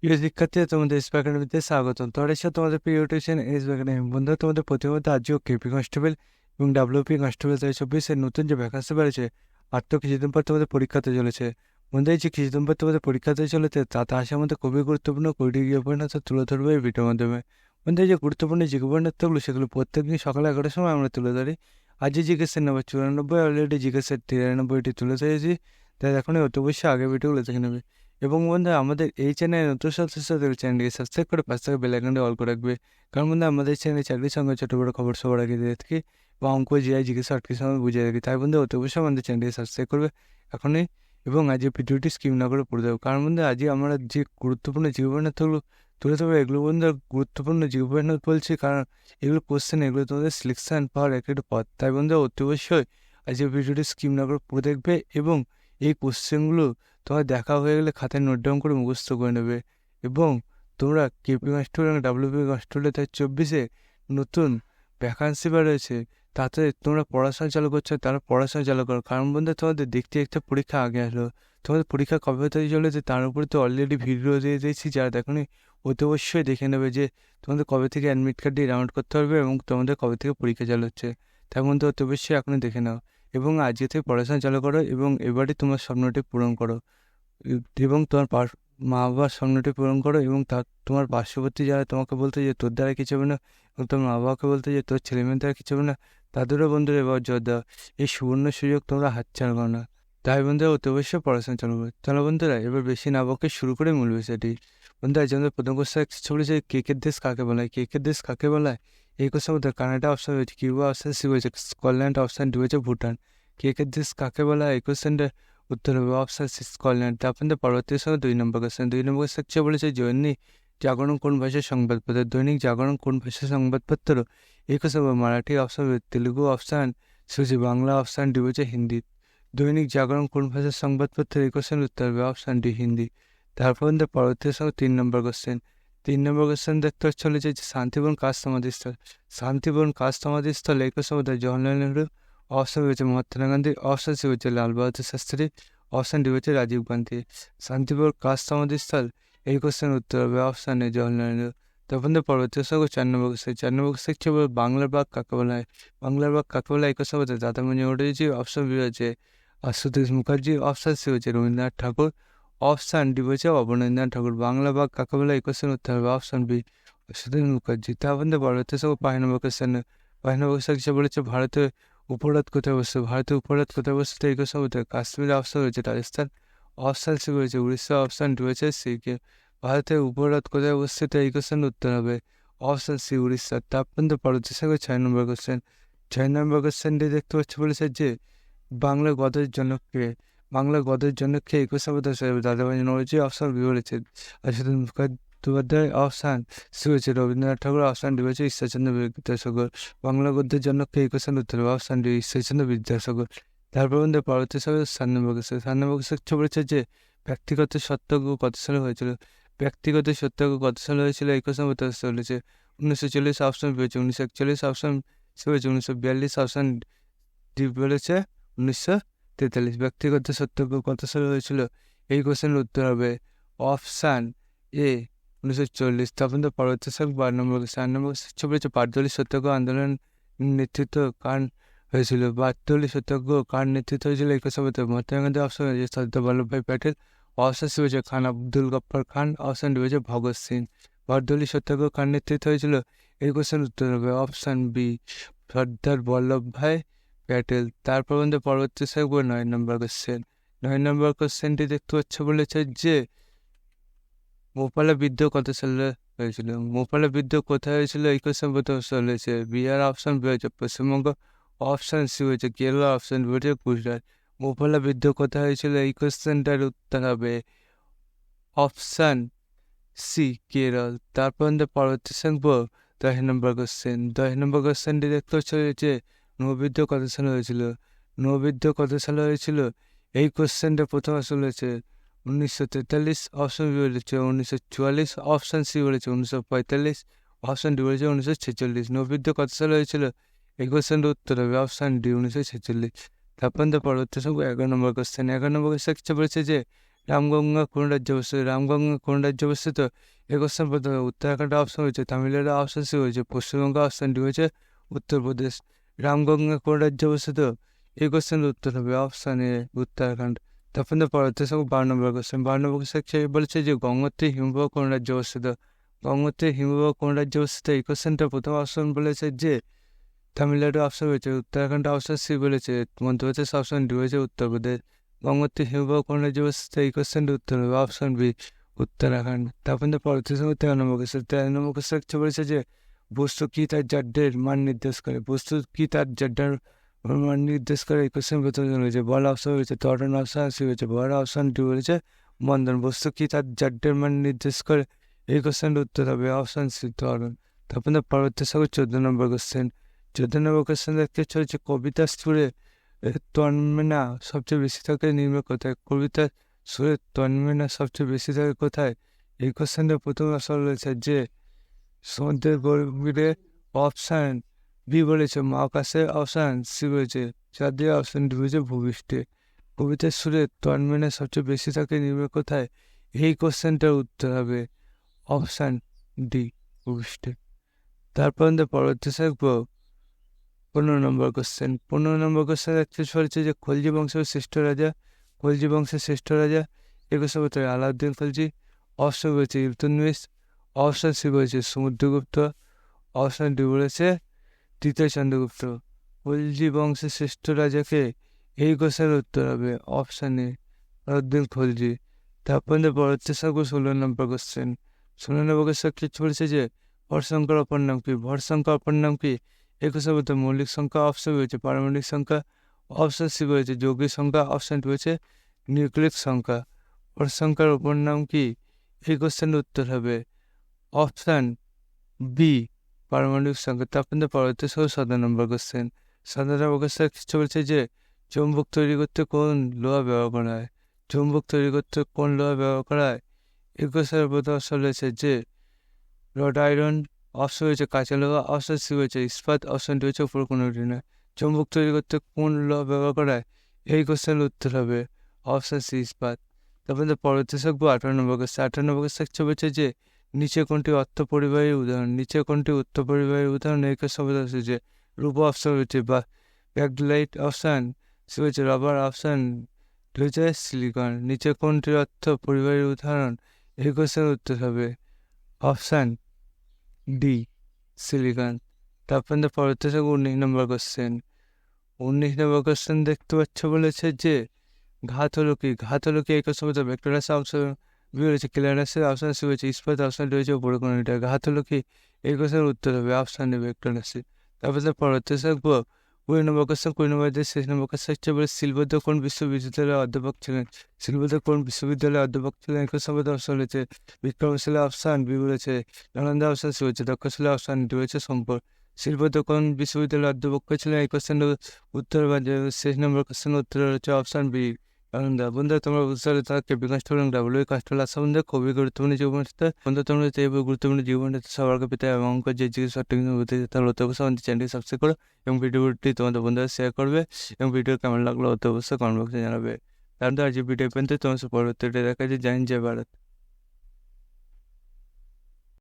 প্রিয় শিক্ষার্থীরা, তোমাদের এসপি একাডেমিতে স্বাগতম। তোমাদের সাথে তোমাদের প্রিয় টিউশন এসপি একাডেমি। বন্ধুরা, তোমাদের প্রতিমধ্যে আজও কেপি কনস্টেবল এবং ডাব্লিউপি কনস্টেবল 2024-এর নতুন যে ভ্যাকান্সি বেড়েছে, আর তো কিছুদিন পর তোমাদের পরীক্ষাতে চলেছে। বন্ধু, এই যে কিছুদিন পর তোমাদের পরীক্ষাতে চলেছে, তাতে আসার মধ্যে খুবই গুরুত্বপূর্ণ কুড়িটি গৃহপরিণত তুলে ধরবে এই ভিডিওর মাধ্যমে। বন্ধু, এই যে গুরুত্বপূর্ণ যে গৃহপরিণতগুলো, সেগুলো প্রত্যেকদিন সকালে 11টার সময় আমরা তুলে ধরি। আজ যে জিজ্ঞাসা নম্বর 94, অলরেডি জিজ্ঞাসা 93টি তুলে ধরেছি। তাই এখন অতি অবশ্যই আগের ভিডিওগুলো দেখে নেবে। এবং বন্ধুরা, আমাদের এই চ্যানেলে নতুন সদস্য হলে চ্যানেলটিকে সাবস্ক্রাইব করে পাশে থাকা বেল আইকনটি অল করে রাখবে। কারণ বন্ধু, আমাদের চ্যানেলে চাকরির সঙ্গে ছোটো বড়ো খবর সবার আগে দিয়ে থাকি বা অঙ্ক জিআই জিজ্ঞাসা আটকে সময় বুঝিয়ে রাখি। তাই বন্ধু, অতি অবশ্যই আমাদের চ্যানেলটিকে সাবস্ক্রাইব করবে এখনই, এবং আজ এই ভিডিওটি স্কিপ না করে পড়ে দেবো। কারণ বন্ধু, আজকে আমরা যে গুরুত্বপূর্ণ জীবনার্থগুলো তুলে ধরবো, এগুলো বন্ধু গুরুত্বপূর্ণ জীবনার্থ বলছি কারণ এগুলো কোশ্চেন, এগুলো তোমাদের সিলেকশন পাওয়ার একটা পথ। তাই বন্ধু, অতি অবশ্যই আজ এই ভিডিওটি স্কিপ না করে পড়ে দেখবে, এবং এই কোশ্চেনগুলো তোমার দেখা হয়ে গেলে খাতায় নোট ডাউন করে মুখস্থ করে নেবে। এবং তোমরা কেপি কনস্টেবল এবং ডাব্লিউপি কনস্টেবল 2024-এ নতুন ভ্যাকান্সি বেরোয়েছে, তাতে তোমরা পড়াশোনা চালু করছো, তারা পড়াশোনা চালু করো। কারণ বন্ধু, তোমাদের দেখতে দেখতে পরীক্ষা আগে আসলো। তোমাদের পরীক্ষা কবে হতে চলেছে তার উপরে তো অলরেডি ভিডিও দিয়ে দিয়েছি, যারা দেখোনি অতি অবশ্যই দেখে নেবে যে তোমাদের কবে থেকে অ্যাডমিট কার্ডটি ডাউনলোড করতে পারবে এবং তোমাদের কবে থেকে পরীক্ষা চালু হচ্ছে। তার মধ্যে অতি অবশ্যই এখনই দেখে নাও এবং আজকে থেকে পড়াশোনা চালু করো এবং এবারে তোমার স্বপ্নটি পূরণ করো। এবং তোমার মা বাবার স্বপ্নটি পূরণ করো, এবং তোমার পার্শ্ববর্তী যারা তোমাকে বলতে যে তোর দ্বারা কিছু হবে না, এবং তোমার মা বাবাকে বলতে যে তোর ছেলে মেয়ের দ্বারা কিছু হবে না, তাদেরও বন্ধুরা এবার জোর দাও। এই সুবর্ণ সুযোগ তোমরা হাতছাড়া করো না। তাই বন্ধুরা, অতি অবশ্যই পড়াশোনা চালু করো। চলো বন্ধুরা, এবার বেশি না বকে শুরু করে মূল বিষয়টি। বন্ধুরা, আজ আমাদের প্রথম কোশ্চেন বলেছে কেকের দেশ কাকে বলা হয়। কেকের দেশ কাকে বলা হয়? এই কোশ্চেন মধ্যে কানাডা অপশন রয়েছে, কিউবা অপশন সি রয়েছে, স্কটল্যান্ড অপশন ডি রয়েছে, ভুটান। কেকের দেশ কাকে বলা হয়? এই কোশ্চেনটা উত্তর হবে অপশন সি, স্কটল্যান্ড। তারপর পরবর্তী সঙ্গে 2 নম্বর কোশ্চেন। 2 নম্বর কোশ্চেন বলেছে দৈনিক জাগরণ কোন ভাষার সংবাদপত্র। দৈনিক জাগরণ কোন ভাষার সংবাদপত্র? এই question Marathi option, Telugu option, C Bangla option D হচ্ছে হিন্দি। দৈনিক জাগরণ কোন ভাষার সংবাদপত্র? এই কোশ্চেন উত্তর হবে অপশন ডি, হিন্দি। তারপর পরবর্তী সঙ্গে 3 নম্বর কোশ্চেন। 3 নম্বর কোশ্চেন দেখতে চলেছে যে শান্তিবন কার সমাধিস্থল। শান্তিবন কার সমাধিস্থল? এই কোশ্চেন জওয়াহরলাল নেহরু। অপশন রয়েছে মহাত্মা গান্ধী, অপশন সি হচ্ছে লাল বাহাদুর শাস্ত্রী, অপশন ডি হচ্ছে রাজীব গান্ধী। শান্তিপুর কার সমাধিস্থল? এই কোশ্চেন উত্তর হবে অপশন এ, জওয়াহরলাল নেহরু। তখন পরবর্তী সঙ্গে 4 নম্বর কোশ্চেন। 4 নম্বর কোশ্চেন হচ্ছে বাংলার বাঘ কাকে বলা হয়। বাংলার বাঘ কাকে বলা হয়? এই কোশ্চেন হচ্ছে দাদা মুখার্জি। অপশন বি হচ্ছে আশুতোষ মুখার্জি, অপশন সি হচ্ছে রবীন্দ্রনাথ ঠাকুর, অপশন ডি হচ্ছে অবনীন্দ্রনাথ ঠাকুর। বাংলা বাঘ কাকে বলা হয়? এই কোশ্চেন উত্তর হবে অপশন বি, আশুতোষ মুখার্জি। তারপর পরবর্তী সঙ্গে 5 নম্বর কোশ্চেন। 5 নম্বর কোশ্চেন হিসেবে বলেছে ভারতের উপরাত কোথায় অবস্থিত। ভারতের উপরাত কোথায় অবস্থিত? এই কোশ্চেন উত্তর কাশ্মীর। অপশন রয়েছে রাজস্থান, অপশন সি রয়েছে উড়িষ্যা, অপশন ডি হচ্ছে সিকিম। ভারতের উপরাত কোথায় অবস্থিত? এই কোশ্চেন উত্তর হবে অপশন সি, উড়িষ্যা। তারপর পরবর্তী সঙ্গে 6 নম্বর কোশ্চেন। 6 নম্বর কোশ্চেনটি দেখতে পাচ্ছি বলেছে যে বাংলা গদ্যের জনক কে? বাংলা গদ্যের জনক কে? 21 দাদাভাই নওরোজি। অপশন বি বলেছে আশুতোষ মুখোপাধ্যায়, অপশন সি হচ্ছে রবীন্দ্রনাথ ঠাকুর, অপশন ডি হচ্ছে ঈশ্বরচন্দ্র বিদ্যাসাগর। বাংলা গদ্যের জনক কে? 21 উত্তর হবে অপশন ডি, ঈশ্বরচন্দ্র বিদ্যাসাগর। তারপর পরবর্তী সঙ্গে 7 নম্বর কোশ্চেন। 7 নম্বর কোশ্চেন বলেছে যে ব্যক্তিগত সত্যাগ্রহ কত সালে হয়েছিল। ব্যক্তিগত সত্যাগ্রহ কত সালে হয়েছিল? এই কোশ্চেন উত্তর চলেছে 1940। অপশন বি হচ্ছে 1941, অপশন সি হচ্ছে 1942, অপশন ডি বলেছে 1943। ব্যক্তিগত সত্যাগ্রহ কত সালে হয়েছিল? এই কোশ্চেনের উত্তর হবে অপশান এ, 1940। তখন পরবর্তী সঙ্গে 12 নম্বর কোশ্চেন। 8 নম্বর কোশ্চেন বলেছে বারদৌলি সত্যাগ্রহ আন্দোলন নেতৃত্ব কার হয়েছিল। বারদৌলি সত্যাগ্রহ কার নেতৃত্ব হয়েছিল? এই কোশ্চেন উত্তর মহাত্মা গান্ধী, অপশন হয়েছে সর্দার বল্লভভাই প্যাটেল, অপশন সি হয়েছে খান আব্দুল গফ্ফর খান, অপশন ডি হয়েছে ভগৎ সিং। বারদৌলি সত্যাগ্রহ কার নেতৃত্ব হয়েছিল? এই কোশ্চেন উত্তর হবে অপশন বি, সর্দার বল্লভভাই প্যাটেল। তারপর পরবর্তী থাকবো 9 নম্বর কোশ্চেন। 9 নম্বর কোশ্চেনটি দেখতে পাচ্ছ বলেছে যে মোপালা বিদ্রোহ কত সালে হয়েছিল। মোপালা বিদ্রোহ কোথায় হয়েছিল? এই কোশ্চেন প্রথম হয়েছে বিহার, অপশন বি হয়েছে পশ্চিমবঙ্গ, অপশন সি হয়েছে কেরলা, অপশন বি হয়েছে গুজরাট। মোপালা বিদ্রোহ কোথায় হয়েছিল? এই কোশ্চেনটার উত্তর হবে অপশন সি, কেরল। তারপর পরবর্তী থাকবো 10 নম্বর কোশ্চেন। 10 নম্বর কোশ্চেনটি দেখতে হচ্ছে নৌবিদ্রোহ কত সালে হয়েছিল। নৌবিদ্রোহ কত সালে হয়েছিল? এই কোশ্চেনটা প্রথম আসলে হয়েছে 1943, অপশন বি বলেছে 1944, অপশন সি বলেছে 1945, অপশন ডি বলেছে 1946। নৌবিদ্রোহ কত সালে হয়েছিল? এই কোশ্চেনটার উত্তর হবে অপশন ডি, 1946। তারপর পরবর্তী সঙ্গে 11 নম্বর কোশ্চেন। 11 নম্বর কোশ্চেন বলেছে যে রামগঙ্গা কোন রাজ্যে অবস্থিত? রামগঙ্গা কোন রাজ্যে অবস্থিত? এই কোশ্চেন প্রথমে উত্তরাখণ্ড অপশন হয়েছে, তামিলনাড়ু অপশন সি হয়েছে, পশ্চিমবঙ্গ অপশন ডি হয়েছে, উত্তরপ্রদেশ। রামগঙ্গা কোন রাজ্যে অবস্থিত? এই কোশ্চেনের উত্তর হবে অপশন এ, উত্তরাখণ্ড। তারপর পরবর্তী সব 12 নম্বর কোশ্চেন। 12 নম্বর কোশ্চেন বলেছে যে গঙ্গোত্রী হিমবাহ কোন রাজ্যে অবস্থিত? গঙ্গোত্রী হিমবাহ কোন রাজ্যে অবস্থিত? এই কোশ্চেনটা প্রথম অপশন বলেছে যে তামিলনাড়ু অপশন হয়েছে, উত্তরাখণ্ড অপশন সি বলেছে, মধ্যপ্রদেশ অপশন ডি হয়েছে, উত্তরপ্রদেশ। গঙ্গোত্রী হিমবাহ কোন রাজ্যে অবস্থিত? এই কোশ্চেনটা উত্তর হবে অপশন বি, উত্তরাখণ্ড। তারপর পরবর্তী সময় 13 নম্বর কোশ্চেন। 13 নম্বর কোশ্চেন হচ্ছে বলেছে যে বস্তু কি তার জাড্যের মান নির্দেশ করে? বস্তু কি তার জাড্যের মান নির্দেশ করে? এই কোশ্চেন প্রথমে হয়েছে, বল অপশন হয়েছে, ত্বরণ অপশন সি হয়েছে, বল অপশন ডি বলেছে, মন্দন। বস্তু কি তার জাড্যের মান নির্দেশ করে? এই কোশ্চেনটা উত্তর হবে অপশন সি, ত্বরণ। তারপর পরবর্তী সময় 14 নম্বর কোশ্চেন। 14 নম্বর কোশ্চেন দেখতে হচ্ছে কবিতা সুরে তন্মেনা সবচেয়ে বেশি থাকে নিম্ন কোথায়? কবিতা সুরে তন্মেনা সবচেয়ে বেশি থাকে কোথায়? এই কোশ্চেনটা প্রথম আসল রয়েছে যে সমুদ্রের গভীরে, অপশান বি বলেছে মহাকাশে, অপশান সি বলেছে চাঁদে, অপশান ডি বলেছে ভূপৃষ্ঠে। কবিতার সুরে তন্মেনা সবচেয়ে বেশি থাকে নিম্ন কোথায়? এই কোশ্চেনটার উত্তর হবে অপশান ডি, ভূপৃষ্ঠে। তারপর পরবর্তী থাকবো 15 নম্বর কোশ্চেন। 15 নম্বর কোশ্চেন দেখতে হচ্ছে যে খলজি বংশের শ্রেষ্ঠ রাজা, খলজি বংশের শ্রেষ্ঠ রাজা। একুশে বছর আলাউদ্দিন খলজি, অপশন বলেছে ইলতুৎমিশ, অপশন সি বলেছে সমুদ্রগুপ্ত, অপশন ডি বলেছে তৃতীয় চন্দ্রগুপ্ত। খলজি বংশের শ্রেষ্ঠ রাজাকে? এই কোশ্চেনের উত্তর হবে অপশন এ, আলাউদ্দিন খলজি। তারপর পরবর্তী থাকবো 16 নম্বর কোশ্চেন। 16 নম্বর কোশ্চেন কিছু বলেছে যে ভর সংখ্যার অপর নাম কি? ভর সংখ্যার অপর নাম কি? একুশে বলতে মৌলিক সংখ্যা, অপশন রয়েছে পারমাণবিক সংখ্যা, অপশন সি রয়েছে যৌগিক সংখ্যা, অপশন ডি রয়েছে নিউক্লিক সংখ্যা। ভর সংখ্যার অপর নাম কি? এই কোশ্চেনের উত্তর হবে অপশন বি, পারমাণবিক সংখ্যা। তারপর পরবর্তী 17 নম্বর কোশ্চেন। 17 নম্বর কোশ্চেন কিছু বলছে যে চুম্বক তৈরি করতে কোন লোহা ব্যবহার করা হয়? চুম্বক তৈরি করতে কোন লোহা ব্যবহার করা হয়? এই কোশ্চেনের প্রথম অপশন রয়েছে যে রড আয়রন, অপশন হয়েছে কাঁচা লোহা, অপশন সি হয়েছে ইস্পাত, অপশন ডি হচ্ছে উপর কোনোটি নয়। চুম্বক তৈরি করতে কোন লোহা ব্যবহার করা হয়? এই কোশ্চেনের উত্তর হবে অপশন সি, ইস্পাত। তারপর পরবর্তী থাকবো 18 নম্বর কোশ্চেন। 18 নম্বর কোশ্চেন বলছে যে নিচে কোনটি অর্থ পরিবাহীর উদাহরণ? নিচে কোনটি উত্ত পরিবাহীর উদাহরণ? এই কোশ্চেন হচ্ছে যে রূপ, অপশন হচ্ছে বা ব্যাকলাইট, অপশন সি হচ্ছে রাবার, অপশন ডি হচ্ছে সিলিকন। নিচে কোনটির অর্থ পরিবাহীর উদাহরণ? এই কোশ্চেনের উত্তর হবে অপশন ডি, সিলিকন। তারপর পরবর্তী থাকবে 19 নম্বর কোশ্চেন। 19 নম্বর কোশ্চেন দেখতে পাচ্ছ বলেছে যে ঘাত হলো কি? ঘাত হলো কি? এই কোশ্চেন ভেক্টর রাশি, অপশন বি রয়েছে ক্লিয়ার রাশি, অপশন সি রয়েছে ইস্পাত, অপশন ডি রয়েছে উপরে কোনটা। ঘাত হলো কি? এই কোশ্চেনের উত্তর হবে অপশন ডি, ভেক্টর রাশি। তারপর পরবর্তী থাকবো 20 নম্বর কোশ্চেন। 20 নম্বর শেষ নম্বর কোশ্চেন হচ্ছে বলে শিলবদ্ধ কোন বিশ্ববিদ্যালয়ের অধ্যাপক ছিলেন? শিলবদ্ধ কোন বিশ্ববিদ্যালয়ের অধ্যাপক ছিলেন? এই কোশ্চেন অপশন রয়েছে বিক্রমশিলা, অপশন বি রয়েছে নালন্দা, অপশন সি রয়েছে তক্ষশিলা, অপশন ডি রয়েছে সোমপুর। শিলবদ্ধ কোন বিশ্ববিদ্যালয়ের অধ্যাপক ছিলেন? এই কোশ্চেনের উত্তর বা শেষ নম্বর কোশ্চেনের উত্তর হচ্ছে অপশন বি, নালন্দা। বন্ধুরা তোমরা বুঝতে পারলে তারা কেপি কনস্টেবল এবং ডাব্লিউ কনস্টেবল আসা বন্ধু খুবই গুরুত্বপূর্ণ জীবন সাথে। বন্ধু তোমরা যদি এই গুরুত্বপূর্ণ জীবন সবার পেতে এবং অঙ্ক যে জিজ্ঞাসা টেকনিক হতে তাহলে অত অবশ্যই আমাদের চ্যানেলটি সাবস্ক্রাইব করো এবং ভিডিওটি তোমাদের বন্ধুরা শেয়ার করবে এবং ভিডিও কেমন লাগলো অত অবশ্যই কমেন্ট বক্সে জানাবে। তার যে ভিডিও পর্যন্ত তোমার পরবর্তীটা দেখা যায়। জয় হিন্দ, জয় ভারত।